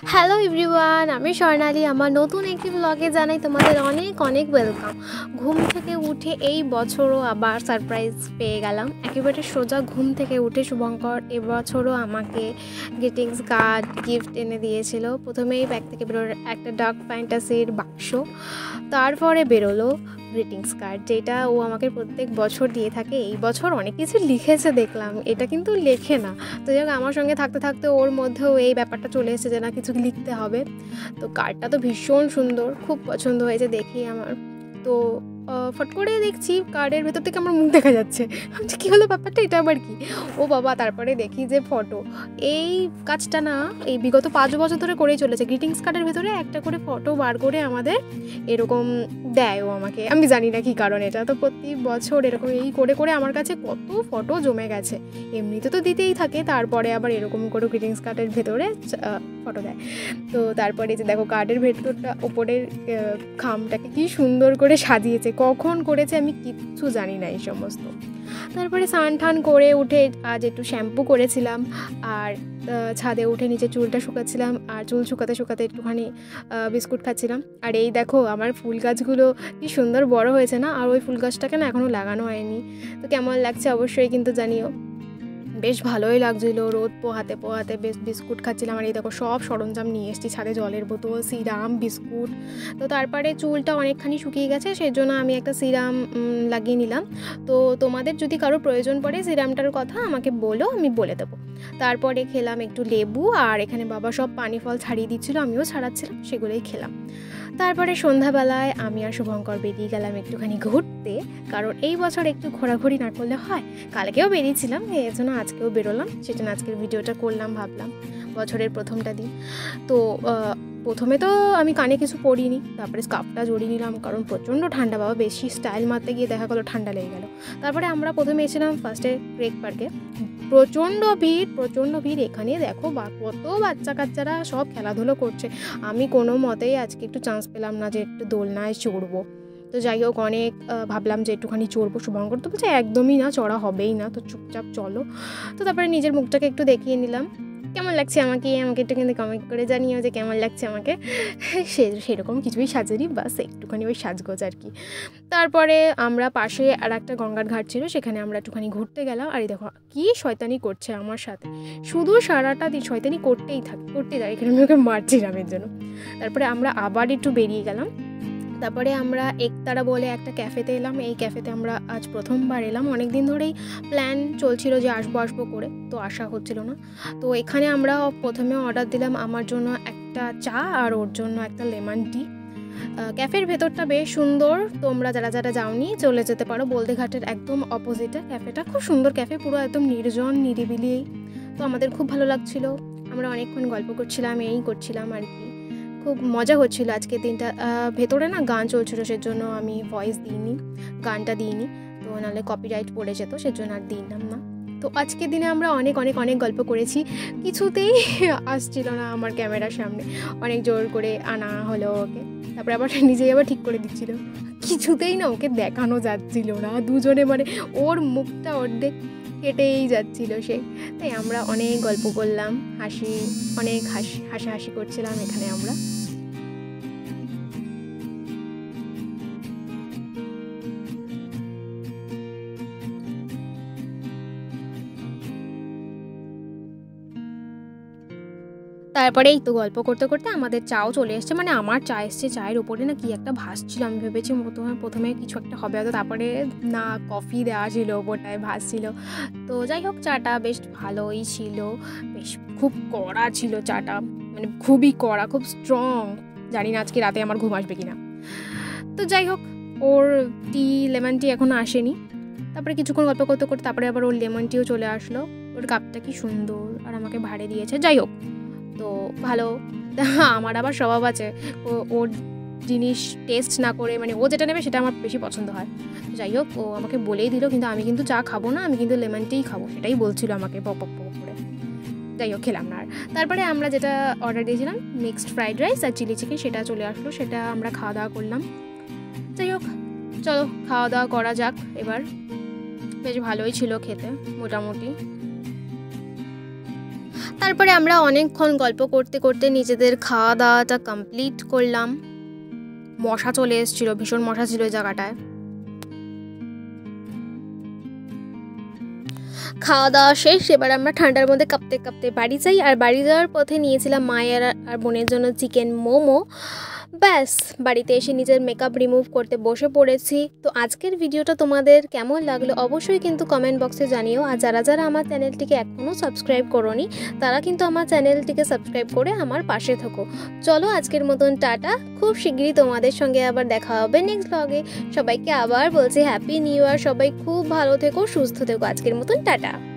Hello everyone, আমি স্বর্ণালী। আমার নতুন একটি ব্লগে জানাই তোমাদের অনেক অনেক ওয়েলকাম। ঘুম থেকে উঠে এই বছরও আবার সারপ্রাইজ পেয়ে গেলাম। একেবারে সোজা ঘুম থেকে উঠে শুভঙ্কর এবছরও আমাকে গ্রিটিংস কার্ড গিফট এনে দিয়েছিল। প্রথমেই ব্যাগ থেকে বেরোলো একটা ডার্ক ফ্যান্টাসির বাক্স, তারপরে বেরোলো গ্রিটিংস কার্ড, যেটা ও আমাকে প্রত্যেক বছর দিয়ে থাকে। এই বছর অনেক কিছু লিখেছে দেখলাম, এটা কিন্তু লেখে না। তো যাই হোক, আমার সঙ্গে থাকতে থাকতে ওর মধ্যেও এই ব্যাপারটা চলে এসেছে যে না, কিছু লিখতে হবে। তো কার্ডটা তো ভীষণ সুন্দর, খুব পছন্দ হয়েছে দেখি আমার। তো ফট করে দেখছি কার্ডের ভেতর থেকে আমার মুখ দেখা যাচ্ছে। আমি কী হলো ব্যাপারটা, এটা আবার কি? ও বাবা, তারপরে দেখি যে ফটো। এই কাজটা না এই বিগত 5 বছর ধরে করেই চলেছে। গ্রিটিংস কার্ডের ভেতরে একটা করে ফটো বার করে আমাদের এরকম দেয় ও আমাকে। আমি জানি না কী কারণ, এটা তো প্রতি বছর এরকম এই করে করে আমার কাছে কত ফটো জমে গেছে। এমনিতে তো দিতেই থাকে, তারপরে আবার এরকম করে গ্রিটিংস কার্ডের ভেতরে ফটো দেয়। তো তারপরে যে দেখো কার্ডের ভেতরটা ওপরের খামটাকে কি সুন্দর করে সাজিয়েছে, কখন করেছে আমি কিচ্ছু জানি না এই সমস্ত। তারপরে স্নান টান করে উঠে আজ একটু শ্যাম্পু করেছিলাম, আর ছাদে উঠে নিচে চুলটা শুকাচ্ছিলাম, আর চুল শুকাতে শুকাতে একটুখানি বিস্কুট খাচ্ছিলাম। আর এই দেখো আমার ফুল গাছগুলো কি সুন্দর বড় হয়েছে না, আর ওই ফুল গাছটাকে না এখনও লাগানো হয়নি। তো কেমন লাগছে অবশ্যই কিন্তু জানিও। বেশ ভালোই লাগছিলো, রোদ পোহাতে পোহাতে বেশ বিস্কুট খাচ্ছিলাম। আর এই দেখো সব সরঞ্জাম নিয়ে এসেছি ছাদে, জলের বোতল, সিরাম, বিস্কুট। তো তারপরে চুলটা অনেকখানি শুকিয়ে গেছে, সেই জন্য আমি একটা সিরাম লাগিয়ে নিলাম। তো তোমাদের যদি কারো প্রয়োজন পড়ে সিরামটার কথা আমাকে বলো, আমি বলে দেবো। তারপরে খেলাম একটু লেবু, আর এখানে বাবা সব পানি ফল ছাড়িয়ে দিচ্ছিলো, আমিও ছাড়াচ্ছিলাম, সেগুলোই খেলাম। তারপরে সন্ধ্যাবেলায় আমি আর শুভঙ্কর বেরিয়ে গেলাম একটুখানি ঘুরতে, কারণ এই বছর একটু ঘোরাঘুরি না করলে হয়। কালকেও বেরিয়েছিলাম, এই জন্য আজকেও বেরোলাম, সেজন্য আজকের ভিডিওটা করলাম, ভাবলাম বছরের প্রথমটা দিন। তো প্রথমে তো আমি কানে কিছু পরিনি, তারপরে স্কার্ফটা জড়িয়ে নিলাম, কারণ প্রচণ্ড ঠান্ডা। বাবা বেশি স্টাইল মারতে গিয়ে দেখা গেলো ঠান্ডা লেগে গেল। তারপরে আমরা প্রথমে এসেছিলাম ফার্স্টে ক্রেক পার্কে। প্রচণ্ড ভিড়। এখানে দেখো কত বাচ্চা কাচ্চারা সব খেলাধুলো করছে। আমি কোনো মতেই আজকে একটু চান্স পেলাম না যে একটু দোলনায় চড়বো। তো যাই হোক, অনেক ভাবলাম যে একটুখানি চড়বো। শুভঙ্কর তো বলছে একদমই না, চড়া হবেই না, তো চুপচাপ চলো। তো তারপরে নিজের মুখটাকে একটু দেখিয়ে নিলাম, কেমন লাগছে আমাকে একটু কিন্তু কমেন্ট করে জানিও যে কেমন লাগছে আমাকে। সেরকম কিছুই সাজেনি, বাস একটুখানি ওই সাজগোজ আর কি। তারপরে আমরা পাশে আর একটা গঙ্গার ঘাট ছিল, সেখানে আমরা একটুখানি ঘুরতে গেলাম। আর এই দেখো কি শয়তানি করছে আমার সাথে, শুধু সারাটা দিন শয়তানি করতেই থাকে। এখানে আমি ওকে মারছিলাম এর জন্য। তারপরে আমরা আবার একটু বেরিয়ে গেলাম। তারপরে আমরা একতারা বলে একটা ক্যাফেতে এলাম। এই ক্যাফেতে আমরা আজ প্রথমবার এলাম। অনেক দিন ধরেই প্ল্যান চলছিল যে আসবো করে, তো আসা হচ্ছিল না। তো এখানে আমরা প্রথমে অর্ডার দিলাম আমার জন্য একটা চা, আর ওর জন্য একটা লেমন টি। ক্যাফের ভেতরটা বেশ সুন্দর, তোমরা যারা যারা যাওনি চলে যেতে পারো। বলদেঘাটের একদম অপোজিটে ক্যাফেটা, খুব সুন্দর ক্যাফে, পুরো একদম নির্জন নিরিবিলি। তো আমাদের খুব ভালো লাগছিল, আমরা অনেকক্ষণ গল্প করছিলাম, এই করছিলাম আর কি। খুব মজা হচ্ছিলো আজকের দিনটা। ভেতরে না গান চলছিল, সেজন্য আমি ভয়েস দিইনি, গানটা দিইনি, তো নাহলে কপিরাইট পড়ে যেত, সেজন্য আর দিলাম না। তো আজকের দিনে আমরা অনেক অনেক অনেক গল্প করেছি, কিছুতেই আসছিল না আমার ক্যামেরার সামনে। অনেক জোর করে আনা হলো ওকে, তারপরে আবার নিজেই আবার ঠিক করে দিচ্ছিল, কিছুতেই না ওকে দেখানো যাচ্ছিল না। দুজনে মানে ওর মুখটা অর্ধেক কেটেই যাচ্ছিল সে। তাই আমরা অনেক গল্প করলাম, অনেক হাসাহাসি করছিলাম এখানে আমরা। তারপরে এই তো গল্প করতে করতে আমাদের চাও চলে এসছে, মানে আমার চা এসছে, চায়ের উপরে না কি একটা ভাসছিল। আমি ভেবেছি প্রথমে কিছু একটা হবে হয়তো, তারপরে না, কফি দেওয়া ছিল ওপরটায়, ভাসছিল। তো যাই হোক, চাটা বেশ ভালোই ছিল, বেশ খুব কড়া ছিল চাটা, মানে খুবই কড়া, খুব স্ট্রং। জানি না আজকে রাতে আমার ঘুম আসবে কিনা। তো যাই হোক, ওর লেমন টি এখনও আসেনি। তারপরে কিছুক্ষণ গল্প করতে করতে তারপরে আবার ওর লেমন টিও চলে আসলো। ওর কাপটা কি সুন্দর, আর আমাকে ভাড়ে দিয়েছে। যাই হোক, তো ভালো। আমার আবার স্বভাব আছে, ওর জিনিস টেস্ট না করে, মানে ও যেটা নেবে সেটা আমার বেশি পছন্দ হয়। যাই হোক, ও আমাকে বলেই দিল, কিন্তু আমি কিন্তু চা খাবো না, আমি কিন্তু লেমন টিই খাবো, সেটাই বলছিল আমাকে পপ করে। যাই হোক, খেলাম না। আর তারপরে আমরা যেটা অর্ডার দিয়েছিলাম মিক্সড ফ্রাইড রাইস আর চিলি চিকেন, সেটা চলে আসলো, সেটা আমরা খাওয়া দাওয়া করলাম। যাই হোক, চলো খাওয়া দাওয়া করা যাক এবার। বেশ ভালোই ছিল খেতে মোটামুটি। তারপরে আমরা অনেকক্ষণ গল্প করতে করতে নিজেদের খাওয়া দাওয়াটা কমপ্লিট করলাম। মশা চলে এসেছিল, ভীষণ মশা ছিল ওই জায়গাটায়। খাওয়া দাওয়া শেষ, এবার আমরা ঠান্ডার মধ্যে কাঁপতে কাঁপতে বাড়ি যাই। আর বাড়ি যাওয়ার পথে নিয়েছিলাম মায়ের আর বোনের জন্য চিকেন মোমো। ব্যাস বাড়িতে এসে নিজের মেকআপ রিমুভ করতে বসে পড়েছি। তো আজকের ভিডিওটা তোমাদের কেমন লাগলো অবশ্যই কিন্তু কমেন্ট বক্সে জানিও। আর যারা যারা আমার চ্যানেলটিকে এখনও সাবস্ক্রাইব করোনি তারা কিন্তু আমার চ্যানেলটিকে সাবস্ক্রাইব করে আমার পাশে থাকো। চলো আজকের মতন টাটা, খুব শিগগিরই তোমাদের সঙ্গে আবার দেখা হবে নেক্সট ব্লগে। সবাইকে আবার বলছি হ্যাপি নিউ ইয়ার, সবাই খুব ভালো থেকো, সুস্থ থেকো। আজকের মতন টাটা।